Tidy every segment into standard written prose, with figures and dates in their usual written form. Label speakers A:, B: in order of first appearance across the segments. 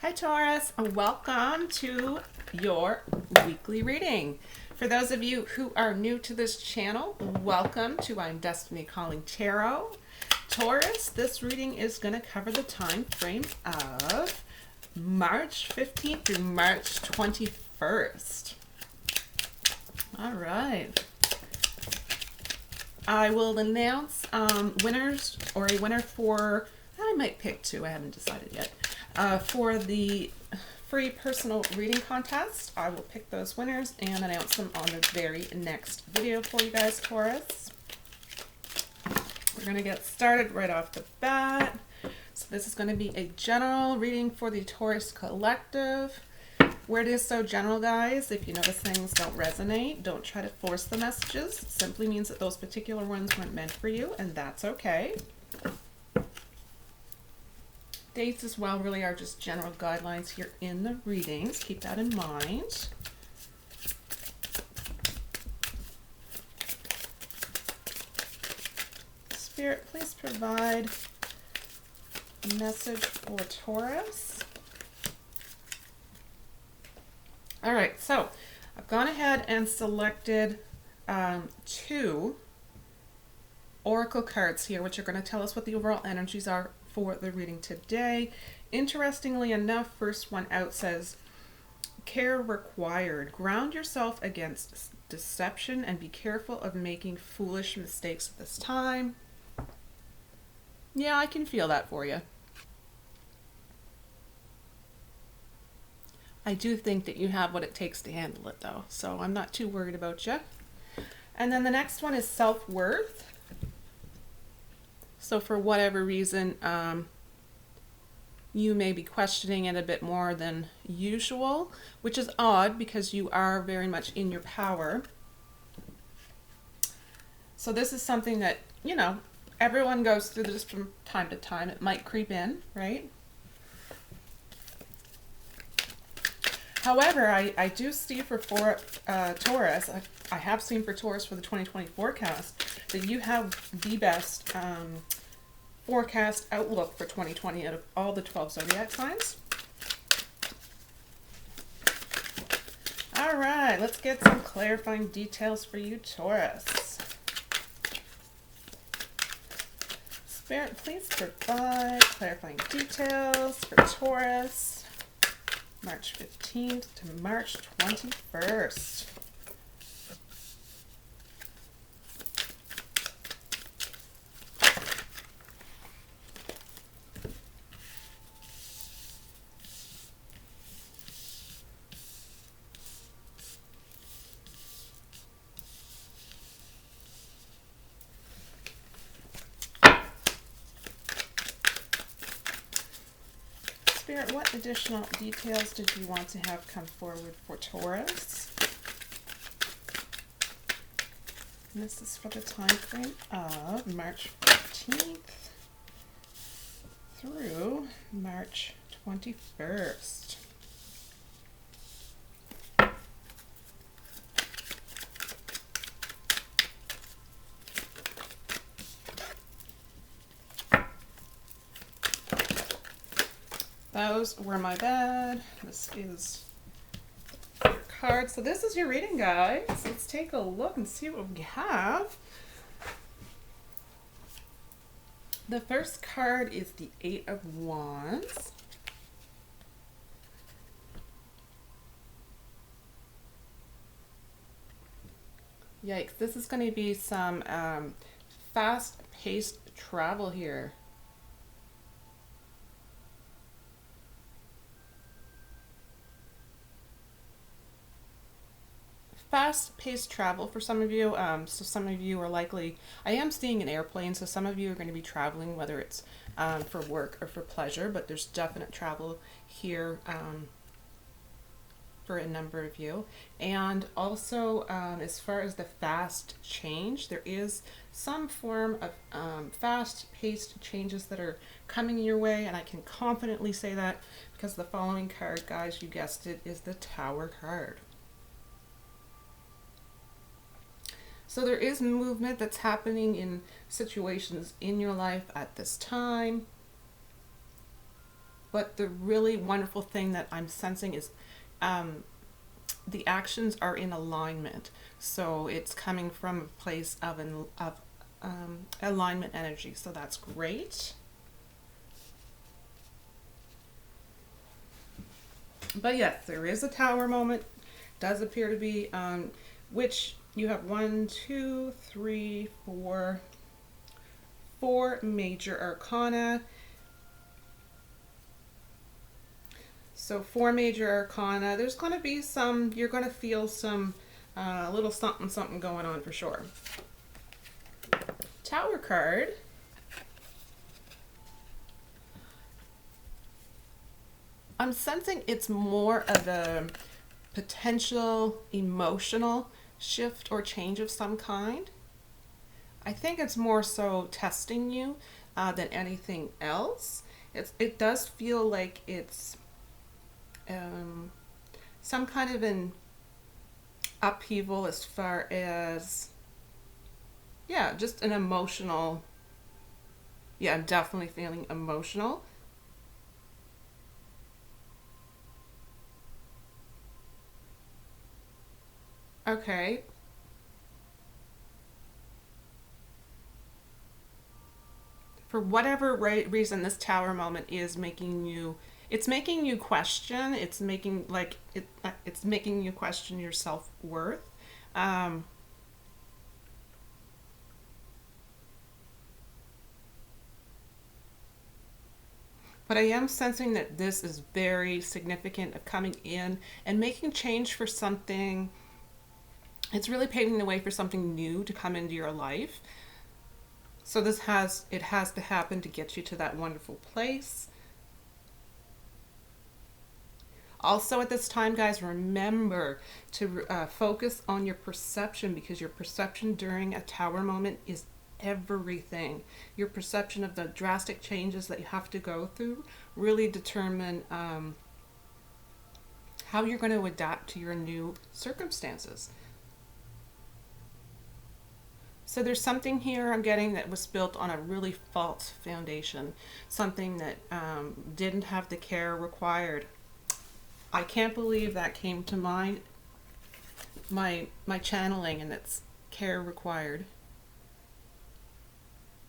A: Hi Taurus, welcome to your weekly reading. For those of you who are new to this channel, welcome to I'm Destiny Calling Tarot. Taurus, this reading is going to cover the time frame of March 15th through March 21st. All right. I will announce winners, or a winner for, I might pick two, I haven't decided yet. For the free personal reading contest, I will pick those winners and announce them on the very next video for you guys, Taurus. We're going to get started right off the bat. So this is going to be a general reading for the Taurus collective. Where it is so general, guys, if you notice things don't resonate, don't try to force the messages. It simply means that those particular ones weren't meant for you, and that's okay. Dates as well really are just general guidelines here in the readings. Keep that in mind. Spirit, please provide a message for Taurus. All right, so I've gone ahead and selected two oracle cards here, which are going to tell us what the overall energies are for the reading today. Interestingly enough, first one out says, care required. Ground yourself against deception and be careful of making foolish mistakes at this time. Yeah, I can feel that for you. I do think that you have what it takes to handle it, though, so I'm not too worried about you. And then the next one is self-worth. So for whatever reason, you may be questioning it a bit more than usual, which is odd because you are very much in your power. So this is something that, you know, everyone goes through this from time to time. It might creep in, right? However, I do see for Taurus, I have seen for Taurus for the 2020 forecast, that you have the best forecast outlook for 2020 out of all the 12 zodiac signs. All right, let's get some clarifying details for you, Taurus. Spirit, please provide clarifying details for Taurus. March 15th to March 21st. Spirit, what additional details did you want to have come forward for Taurus? And this is for the time frame of March 15th through March 21st. Those were my bad. This is your card. So this is your reading, guys. Let's take a look and see what we have. The first card is the Eight of Wands. Yikes, this is going to be some fast-paced travel here. Fast-paced travel for some of you. So some of you are likely, I am seeing an airplane, so some of you are going to be traveling, whether it's for work or for pleasure, but there's definite travel here for a number of you. And also, as far as the fast change, there is some form of fast-paced changes that are coming your way, and I can confidently say that because the following card, guys, you guessed it, is the Tower card. So there is movement that's happening in situations in your life at this time. But the really wonderful thing that I'm sensing is the actions are in alignment. So it's coming from a place of alignment energy. So that's great. But yes, there is a tower moment. Does appear to be, which you have one, two, three, four major arcana. So four major arcana. There's going to be some, you're going to feel some little something something going on for sure. Tower card. I'm sensing it's more of a potential emotional shift or change of some kind. I think it's more so testing you than anything else. It does feel like it's some kind of an upheaval as far as, yeah, just an emotional, yeah, I'm definitely feeling emotional. Okay. For whatever reason, this tower moment is making you, it's making you question, it's making like it's making you question your self-worth. um but I am sensing that this is very significant of coming in and making change for something. It's really paving the way for something new to come into your life. So this has, it has to happen to get you to that wonderful place. Also at this time, guys, remember to focus on your perception, because your perception during a tower moment is everything. Your perception of the drastic changes that you have to go through really determine how you're going to adapt to your new circumstances. So there's something here I'm getting that was built on a really false foundation, something that didn't have the care required. I can't believe that came to mind, my channeling, and it's care required.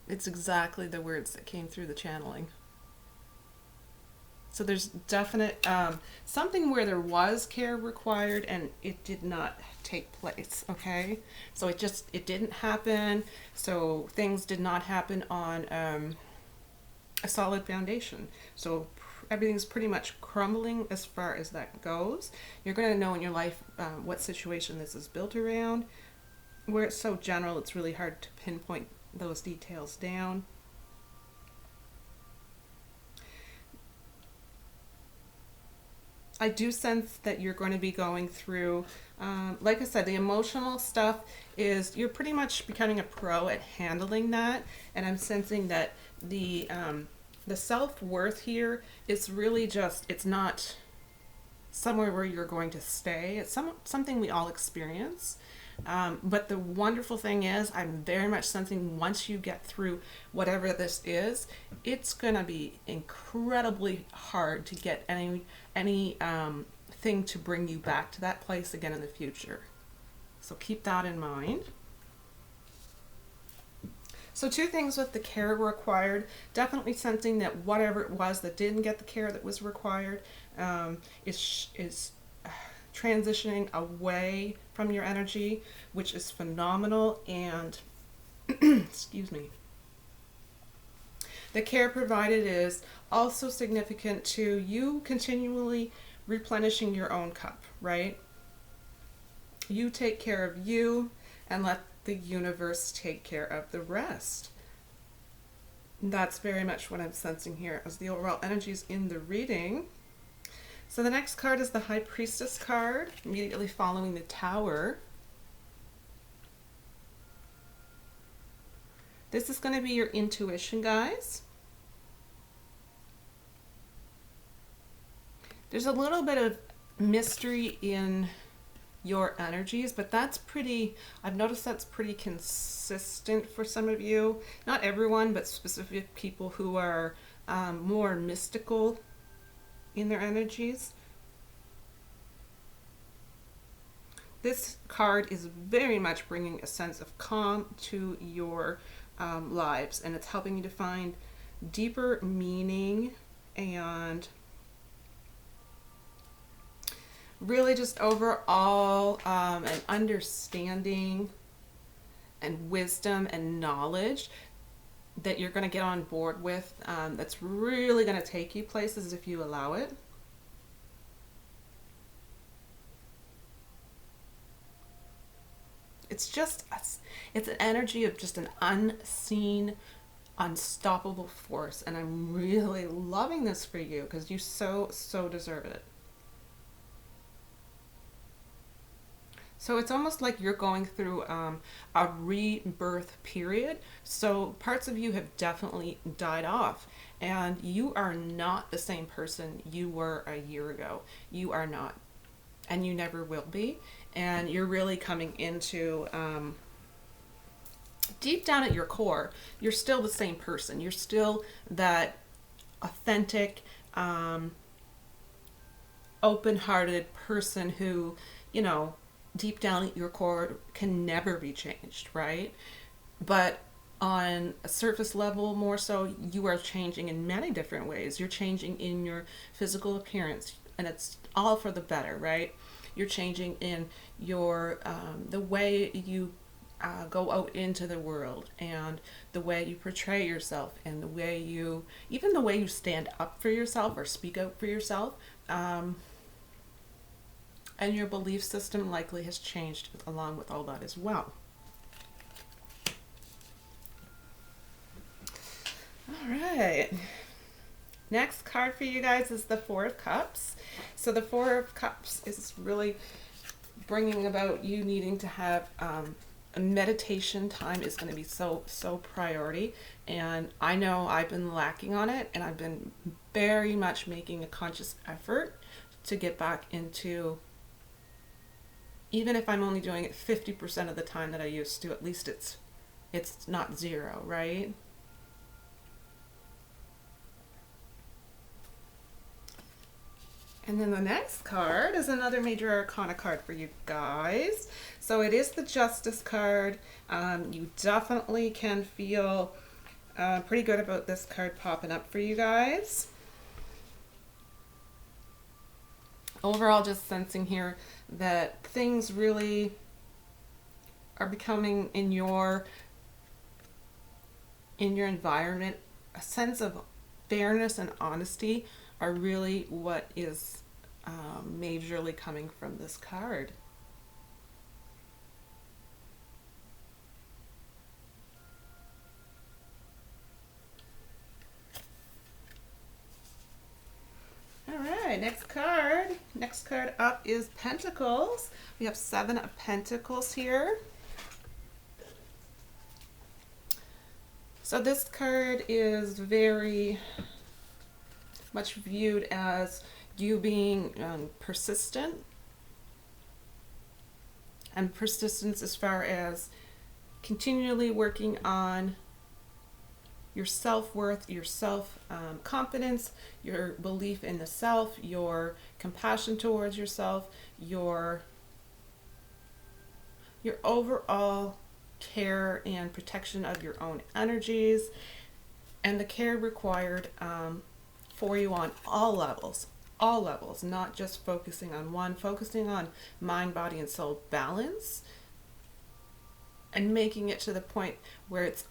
A: It's exactly the words that came through the channeling. So there's definite something where there was care required and it did not take place. Okay, so it didn't happen. So things did not happen on a solid foundation. So everything's pretty much crumbling as far as that goes. You're going to know in your life what situation this is built around. Where it's so general, it's really hard to pinpoint those details down. I do sense that you're going to be going through, like I said, the emotional stuff is, you're pretty much becoming a pro at handling that. And I'm sensing that the self-worth here is really just, it's not somewhere where you're going to stay. It's something we all experience. But the wonderful thing is, I'm very much sensing once you get through whatever this is, it's going to be incredibly hard to get any thing to bring you back to that place again in the future. So keep that in mind. So two things with the care required. Definitely sensing that whatever it was that didn't get the care that was required is transitioning away from your energy, which is phenomenal. And excuse me, the care provided is also significant to you continually replenishing your own cup, right? You take care of you and let the universe take care of the rest. That's very much what I'm sensing here as the overall energies in the reading. So the next card is the High Priestess card, immediately following the Tower. This is going to be your intuition, guys. There's a little bit of mystery in your energies, but that's pretty, I've noticed that's pretty consistent for some of you. Not everyone, but specific people who are more mystical in their energies. This card is very much bringing a sense of calm to your lives, and it's helping you to find deeper meaning and really just overall an understanding and wisdom and knowledge that you're going to get on board with, that's really going to take you places if you allow it. It's an energy of just an unseen, unstoppable force, and I'm really loving this for you because you so deserve it. So it's almost like you're going through a rebirth period. So parts of you have definitely died off, and you are not the same person you were a year ago. You are not, and you never will be. And you're really coming into, deep down at your core, you're still the same person. You're still that authentic, open-hearted person who, deep down at your core can never be changed, right? But on a surface level, more so, you are changing in many different ways. You're changing in your physical appearance, and it's all for the better, right? You're changing in your the way you go out into the world, and the way you portray yourself, and the way you stand up for yourself or speak out for yourself. And your belief system likely has changed along with all that as well. All right. Next card for you guys is the Four of Cups. So the Four of Cups is really bringing about you needing to have a meditation time is going to be so priority. And I know I've been lacking on it, and I've been very much making a conscious effort to get back into, even if I'm only doing it 50% of the time that I used to, at least it's not zero, right? And then the next card is another major arcana card for you guys. So it is the Justice card. You definitely can feel pretty good about this card popping up for you guys. Overall, just sensing here that things really are becoming in your environment, a sense of fairness and honesty are really what is majorly coming from this card. All right, next card. Next card up is Pentacles. We have Seven of Pentacles here. So this card is very much viewed as you being persistent, and persistence as far as continually working on your self-worth, your self-confidence, your belief in the self, your compassion towards yourself, your overall care and protection of your own energies, and the care required for you on all levels, not just focusing on one, focusing on mind, body, and soul balance, and making it to the point where it's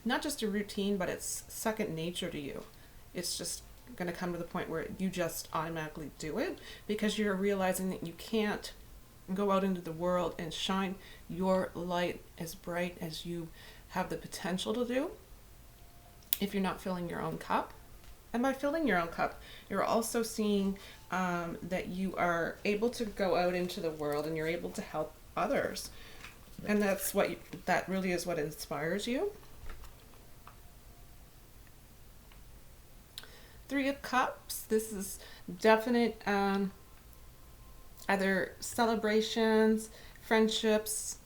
A: not just a routine, but it's second nature to you. It's just going to come to the point where you just automatically do it, because you're realizing that you can't go out into the world and shine your light as bright as you have the potential to do if you're not filling your own cup. And by filling your own cup, you're also seeing that you are able to go out into the world and you're able to help others. And that really is what inspires you. Three of Cups. This is definite either celebrations, friendships,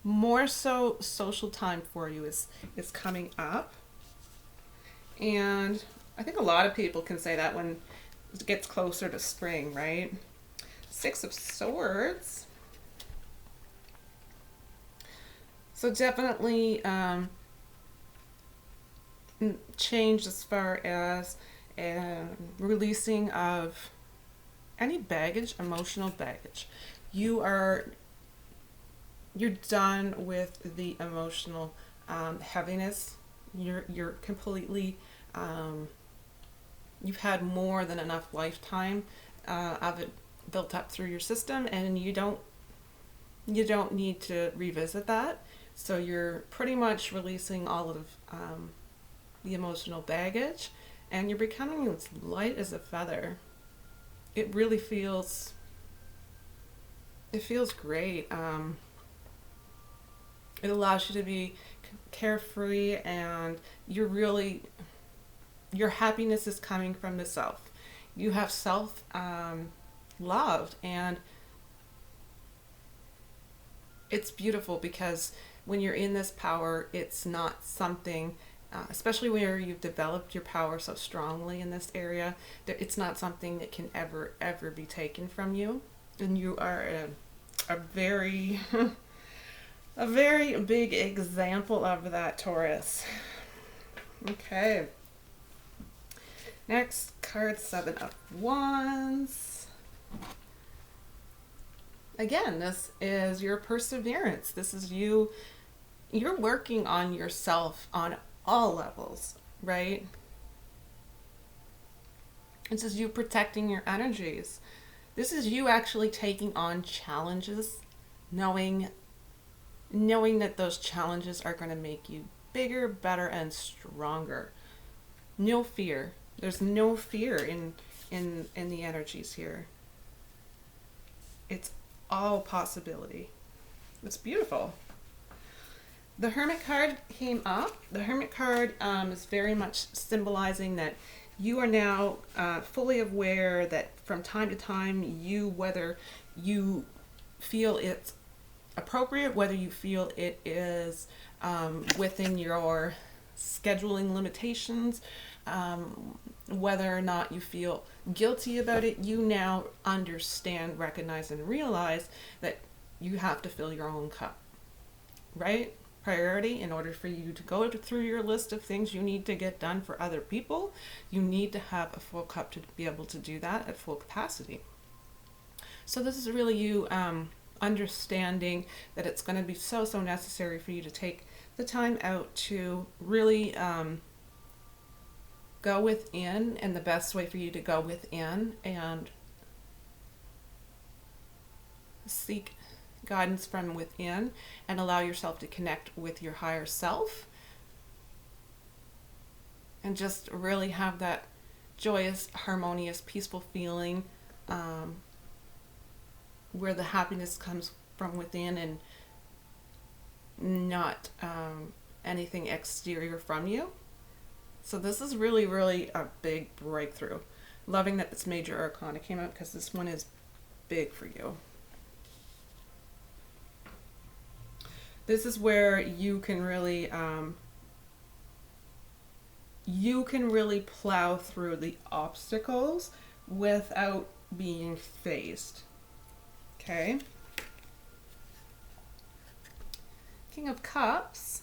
A: more so social time for you is coming up. And I think a lot of people can say that when it gets closer to spring, right? Six of Swords. So definitely change as far as releasing of any baggage, emotional baggage. You're done with the emotional heaviness. You're completely you've had more than enough lifetime of it built up through your system, and you don't need to revisit that. So you're pretty much releasing all of the emotional baggage, and you're becoming as light as a feather. It really feels great. It allows you to be carefree, and your happiness is coming from the self. You have self loved, and it's beautiful because when you're in this power, it's not something, especially where you've developed your power so strongly in this area, that it's not something that can ever be taken from you. And you are a very, a very big example of that, Taurus. Okay. Next card, Seven of Wands. Again, this is your perseverance. This is you. You're working on yourself on all levels, right? This is you protecting your energies. This is you actually taking on challenges, knowing that those challenges are going to make you bigger, better, and stronger. No fear. There's no fear in the energies here. It's all possibility. It's beautiful. The Hermit card came up. The Hermit card is very much symbolizing that you are now fully aware that from time to time, whether you feel it's appropriate, whether you feel it is within your scheduling limitations, whether or not you feel guilty about it, you now understand, recognize, and realize that you have to fill your own cup, right? Priority. In order for you to go through your list of things you need to get done for other people, you need to have a full cup to be able to do that at full capacity. So this is really you understanding that it's going to be so necessary for you to take the time out to really go within, and the best way for you to go within and seek guidance from within and allow yourself to connect with your higher self and just really have that joyous, harmonious, peaceful feeling where the happiness comes from within and not anything exterior from you. So this is really a big breakthrough. Loving that this Major Arcana came out because this one is big for you. This is where you can really plow through the obstacles without being phased. Okay. King of Cups.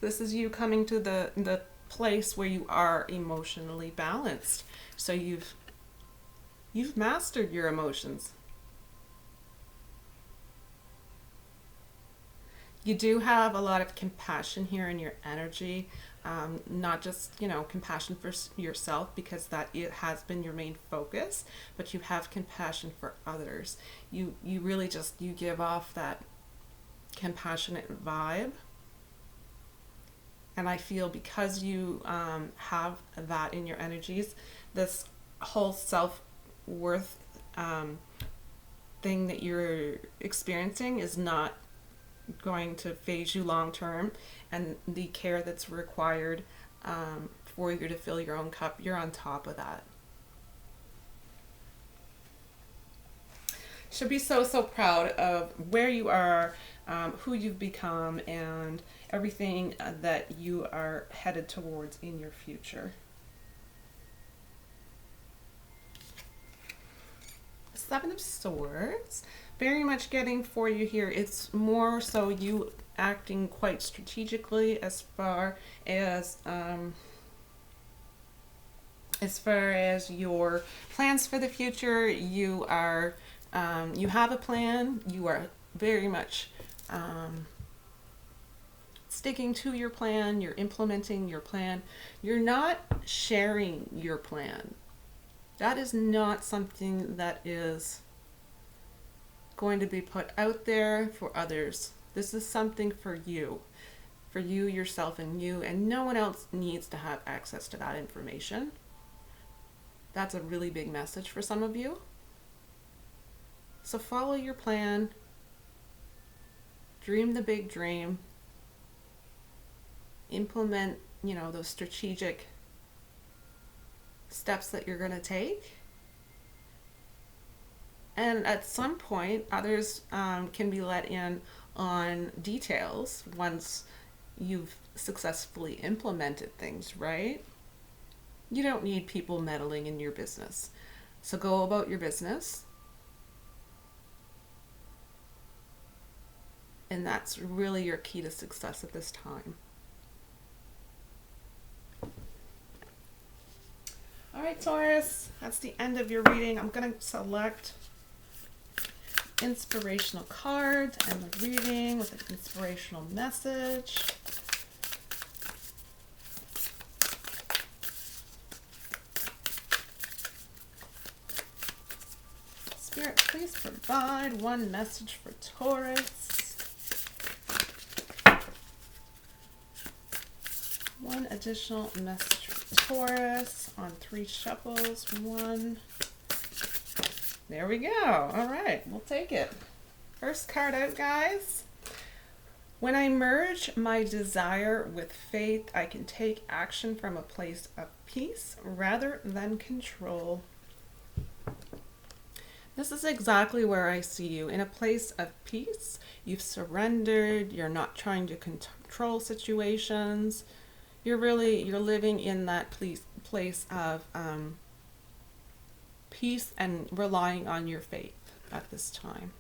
A: This is you coming to the place where you are emotionally balanced. So you've mastered your emotions. You do have a lot of compassion here in your energy, not just, compassion for yourself, because that it has been your main focus, but you have compassion for others. You really just, you give off that compassionate vibe. And I feel because you have that in your energies, this whole self-worth thing that you're experiencing is not going to phase you long term, and the care that's required for you to fill your own cup, you're on top of that. Should be so proud of where you are, who you've become and everything that you are headed towards in your future. Seven of Swords, very much getting for you here. It's more so you acting quite strategically as far as your plans for the future. You are you have a plan. You are very much sticking to your plan. You're implementing your plan. You're not sharing your plan. That is not something that is going to be put out there for others. This is something for you, yourself, and you, and no one else needs to have access to that information. That's a really big message for some of you. So follow your plan, dream the big dream, implement, those strategic steps that you're going to take. And at some point, others can be let in on details once you've successfully implemented things, right? You don't need people meddling in your business. So go about your business. And that's really your key to success at this time. All right, Taurus, that's the end of your reading. I'm going to select inspirational cards and the reading with an inspirational message. Spirit, please provide one message for Taurus. One additional message for Taurus on 3 shuffles. One. There we go. All right, we'll take it. First card out, guys. When I merge my desire with faith, I can take action from a place of peace rather than control. This is exactly where I see you, in a place of peace. You've surrendered. You're not trying to control situations. You're living in that place of peace and relying on your faith at this time.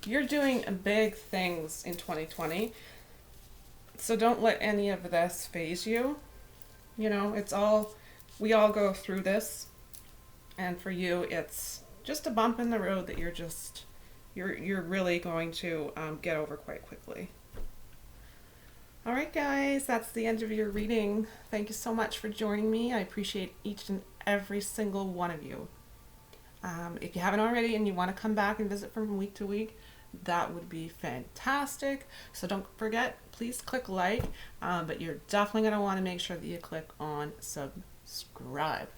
A: You're doing big things in 2020, so don't let any of this phase you. We all go through this, and for you, it's just a bump in the road that you're really going to get over quite quickly. All right, guys, that's the end of your reading. Thank you so much for joining me. I appreciate each and every single one of you. If you haven't already and you want to come back and visit from week to week, that would be fantastic. So don't forget, please click like, but you're definitely going to want to make sure that you click on subscribe.